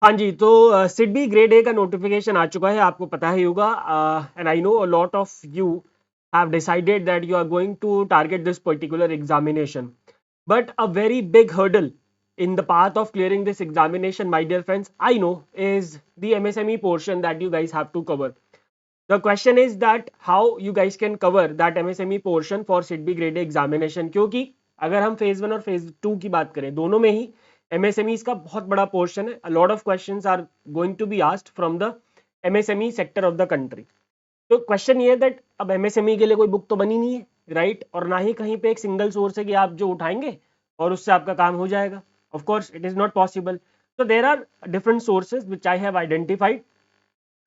हाँ जी, तो सिडबी ग्रेड ए का नोटिफिकेशन आ चुका है, आपको पता ही होगा। And I know a lot of you have decided that you are going to target this particular examination, but a very big hurdle in the path of clearing this examination, my dear friends, I know, is the MSME portion that you guys have to cover. The question is that how you guys can cover that MSME portion for SIDBI grade A examination, क्योंकि अगर हम phase 1 और phase 2 की बात करें, दोनों में ही MSMEs का बहुत बड़ा पोर्शन है। A lot of questions are going to be asked from the MSME sector of the country. तो क्वेश्चन ये है दैट अब एमएसएमई के लिए कोई बुक तो बनी नहीं है, राइट, और ना ही कहीं पे एक सिंगल सोर्स है कि आप जो उठाएंगे और उससे आपका काम हो जाएगा। Of course it is not possible. so there are different sources which I have identified,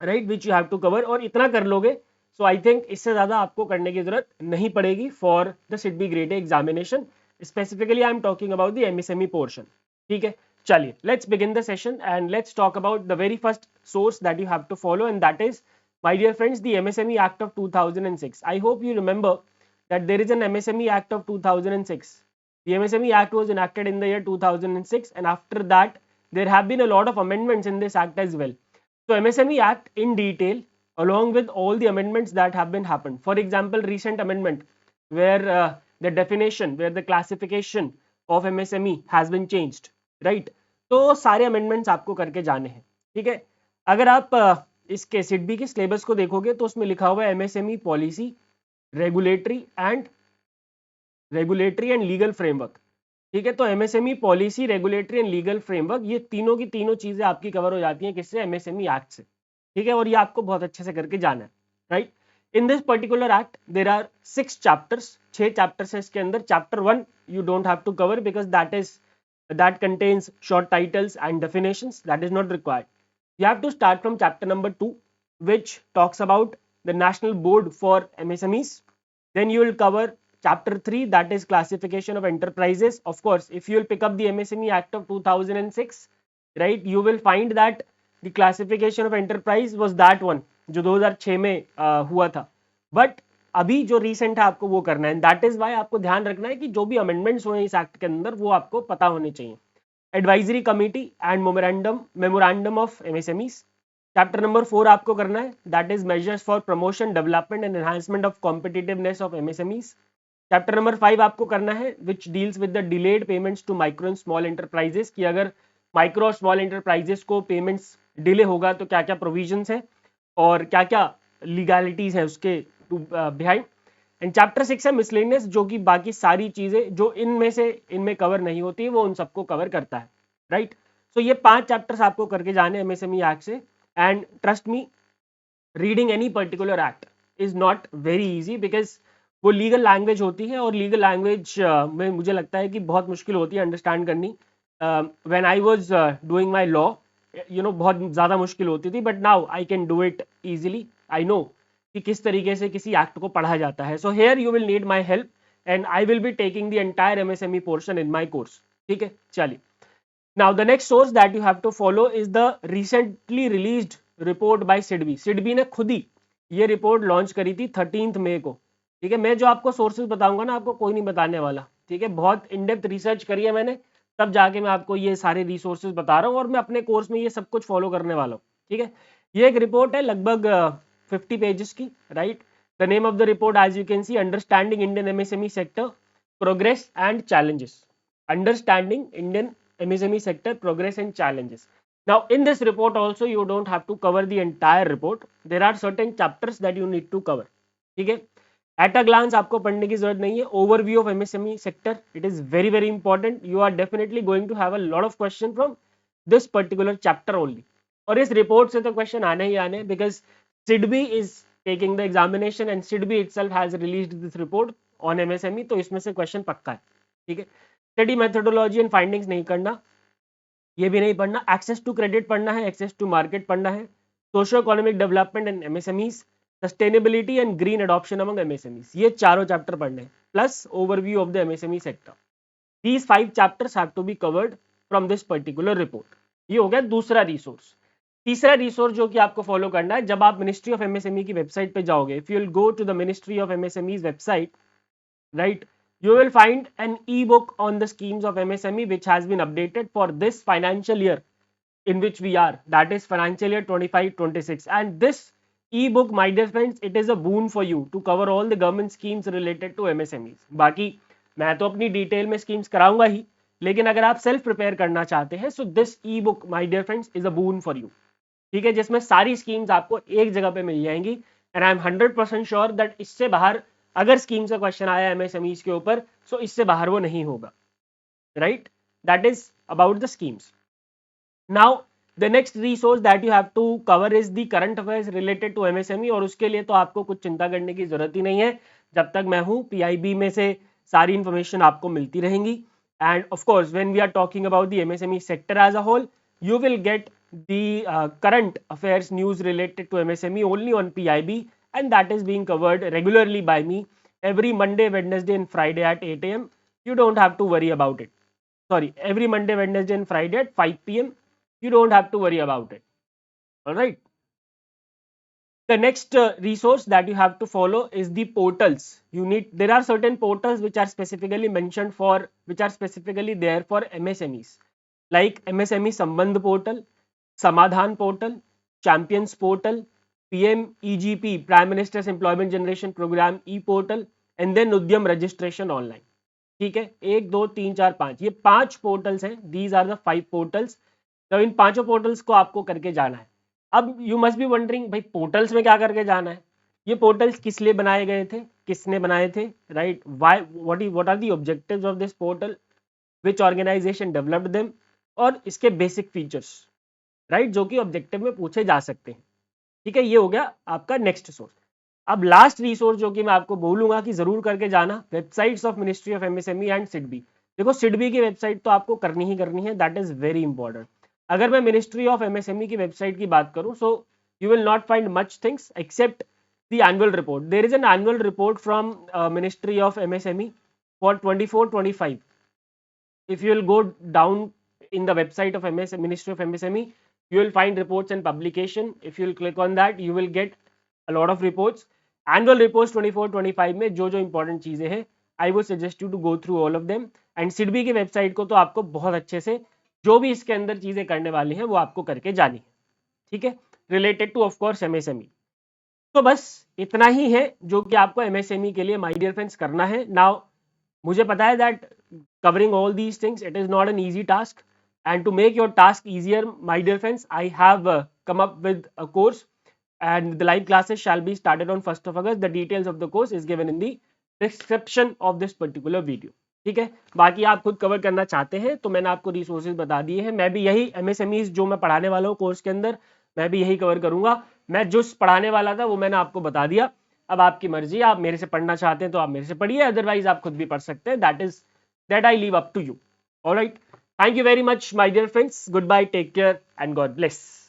right, which you have to cover, और इतना कर लोगे सो आई थिंक इससे ज्यादा आपको करने की जरूरत नहीं पड़ेगी for the SIDBI grade A examination. Specifically I am talking about the MSME portion. ठीक है, चलिए let's begin the session and let's talk about the very first source that you have to follow, and that is, my dear friends, the MSME Act of 2006. I hope you remember that there is an MSME Act of 2006. The MSME Act was enacted in the year 2006, and after that there have been a lot of amendments in this act as well. So MSME Act in detail, along with all the amendments that have been happened. For example, recent amendment where the definition, where the classification of MSME has been changed, right? तो सारे amendments आपको करके जाने हैं। ठीक है, अगर आप इसके सिडबी के सिलेबस को देखोगे तो उसमें लिखा हुआ है MSME policy, regulatory and legal framework. ठीक है, तो MSME policy, regulatory and legal framework, ये तीनों की तीनों चीजें आपकी कवर हो जाती हैं किससे? एमएसएमई एक्ट से। ठीक है, और ये आपको बहुत अच्छे से करके जाना है, right. In this particular act there are 6 chapters, 6 chapters है इसके अंदर। Chapter 1 you don't have to cover because that contains short titles and definitions, that is not required. You have to start from chapter number 2, which talks about the national board for MSMEs. Then you will cover chapter 3, that is classification of enterprises. Of course, if you will pick up the MSME Act of 2006, right, you will find that the classification of enterprise was that one जो 2006 में हुआ था, but अभी जो recent है आपको वो करना है। दैट इज वाई आपको ध्यान रखना है कि जो भी अमेंडमेंट्स हुए इस एक्ट के अंदर वो आपको पता होने चाहिए। Advisory committee and memorandum of MSMEs, chapter number 4 आपको करना है, that is measures for promotion, development and enhancement of competitiveness of MSMEs. Chapter number 5 आपको करना है which deals with the delayed payments to micro and small enterprises, कि अगर micro और small enterprises को पेमेंट्स डिले होगा तो क्या क्या प्रोविजंस है और क्या क्या लीगैलिटीज है उसके बिहाइंड। एंड चैप्टर 6 है मिसलेनियस, जो कि बाकी सारी चीजें जो इनमें कवर नहीं होती वो उन सबको कवर करता है, राइट। सो ये 5 चैप्टर्स आपको करके जाने एमएसएमई एक्ट से। And trust me, reading any particular act is not very easy because वो लीगल लैंग्वेज होती है, और लीगल लैंग्वेज में मुझे लगता है कि बहुत मुश्किल होती है अंडरस्टैंड करनी। When I was doing my law, you know, बहुत ज़्यादा मुश्किल होती थी, but now I can do it easily. I know कि किस तरीके से किसी एक्ट को पढ़ा जाता है। So here you will need my help and I will be taking the entire MSME portion in my course. ठीक है, चलिए। Now the next source that you have to follow is the recently released report by SIDBI. SIDBI ने खुद ही ये report launch करी थी 13 मई को। ठीक है, मैं जो आपको सोर्सेज बताऊंगा ना, आपको कोई नहीं बताने वाला। ठीक है, बहुत इन डेप्थ रिसर्च करी है मैंने, तब जाके मैं आपको ये सारे रिसोर्सेज बता रहा हूँ, और मैं अपने कोर्स में ये सब कुछ फॉलो करने वाला हूँ। ठीक है, ये एक रिपोर्ट है लगभग 50 पेजेस की, right. The name of the report as you can see, understanding Indian MSME sector progress and challenges. Understanding Indian MSME sector progress and challenges. Now in this report also you don't have to cover the entire report. There are certain chapters that you need to cover. ठीक है, at a glance आपको पढ़ने की जरूरत नहीं है। Overview of MSME sector, it is very very important. You are definitely going to have a lot of question from this particular chapter only. और इस रिपोर्ट से तो क्वेश्चन आने ही आने, because SIDBI is taking the examination and SIDBI itself has released this report on MSME, तो इसमें से question पक्का है। ठीक है, स्टडी मेथोडोलॉजी एंड फाइंडिंग्स नहीं करना, ये भी नहीं पढ़ना। एक्सेस टू क्रेडिट पढ़ना है, एक्सेस टू मार्केट पढ़ना है, socio economic development and MSMEs, sustainability and green adoption among MSMEs, ये चारों चैप्टर पढ़ने हैं, plus overview of the MSME sector. These 5 chapters have to be covered from this particular report. ये हो गया दूसरा रिसोर्स। तीसरा रिसोर्स जो कि आपको फॉलो करना है, जब आप मिनिस्ट्री ऑफ एमएसएमई की वेबसाइट पे जाओगे, if you will go to the ministry of MSMEs website, right, you will find an ebook on the schemes of MSME which has been updated for this financial year, in which we are, that is financial year 25-26. And this e-book, my dear friends, it is a boon for you to cover all the government schemes related to MSMEs. बाकी मैं तो अपनी detail में schemes कराऊंगा ही, लेकिन अगर आप self prepare करना चाहते हैं, so this e book my dear friends is a boon for you, ठीक है, जिसमें सारी स्कीम्स आपको एक जगह पे मिल जाएंगी। And I am 100% sure that इससे बाहर अगर स्कीम्स का क्वेश्चन आया एमएसएमईज के ऊपर, सो इससे बाहर वो नहीं होगा, right? That is about the schemes. Now the next resource that you have to cover is the current affairs related to MSME, और उसके लिए तो आपको कुछ चिंता करने की जरूरत ही नहीं है, जब तक मैं हूं पीआईबी में से सारी इंफॉर्मेशन आपको मिलती रहेंगी। And of course, when we are talking about the MSME sector as a whole, you will get the current affairs news related to MSME only on PIB, and that is being covered regularly by me every Monday, Wednesday and Friday at 8 a.m. You don't have to worry about it. Sorry, every Monday, Wednesday and Friday at 5 p.m. You don't have to worry about it. All right. The next resource that you have to follow is the portals. There are certain portals which are specifically mentioned for, which are specifically there for MSMEs, like MSME Sambandh portal, Samadhan portal, Champions portal, PM EGP, Prime Minister's Employment Generation Program e-portal, and then Udyam registration online. ठीक है, 1 2 3 4 5, ये 5 portals हैं। These are the 5 portals. तो इन पांचों portals को आपको करके जाना है। अब यू मस्ट बी वंडरिंग, भाई पोर्टल्स में क्या करके जाना है? ये पोर्टल्स किस लिए बनाए गए थे, किसने बनाए थे, right? Why, what are the objectives of this portal, which organization developed them, और इसके बेसिक फीचर्स, राइट, जो कि ऑब्जेक्टिव में पूछे जा सकते हैं। ठीक है, ये हो गया आपका नेक्स्ट सोर्स। अब लास्ट रिसोर्स जो कि मैं आपको बोलूंगा कि जरूर करके जाना, websites of ministry of MSME and SIDBI. देखो सिडबी की वेबसाइट तो आपको करनी ही करनी है, दैट इज वेरी इंपॉर्टेंट। अगर मैं मिनिस्ट्री ऑफ एमएसएमई की वेबसाइट की बात करूं, so you will not find much things except the annual report. There is an annual report from ministry of MSME for 24-25। if you will go down in the website of Ministry of MSME, you will find reports and publication. If you will click on that, you will get a lot of reports. Annual reports 24-25 में जो जो important चीजें हैं, I would suggest you to go through all of them. And SIDBI की website को तो आपको बहुत अच्छे से जो भी इसके अंदर चीजें करने वाली हैं वो आपको करके जानी है, ठीक है, related two of course MSME. तो बस इतना ही है जो कि आपको एमएसएमई के लिए माय डियर फ्रेंड्स करना है। नाउ मुझे पता है that covering all these things, it is not an easy task, and to make your task easier, my dear friends, I have come up with a course, and the live classes shall be started on 1st of August. The details of the course is given in the description of this particular video. ठीक है, बाकी आप खुद cover करना चाहते हैं तो मैंने आपको रिसोर्सेज बता दिए हैं। मैं भी यही एमएसएमईज जो मैं पढ़ाने वाला हूँ कोर्स के अंदर, मैं भी यही कवर करूंगा। मैं जो पढ़ाने वाला था वो मैंने आपको बता दिया। अब आपकी मर्जी, आप मेरे से पढ़ना चाहते हैं तो आप मेरे से पढ़िए, अदरवाइज आप खुद भी पढ़ सकते हैं। that I leave up to you. All right. Thank you very much, my dear friends. Goodbye. Take care and God bless.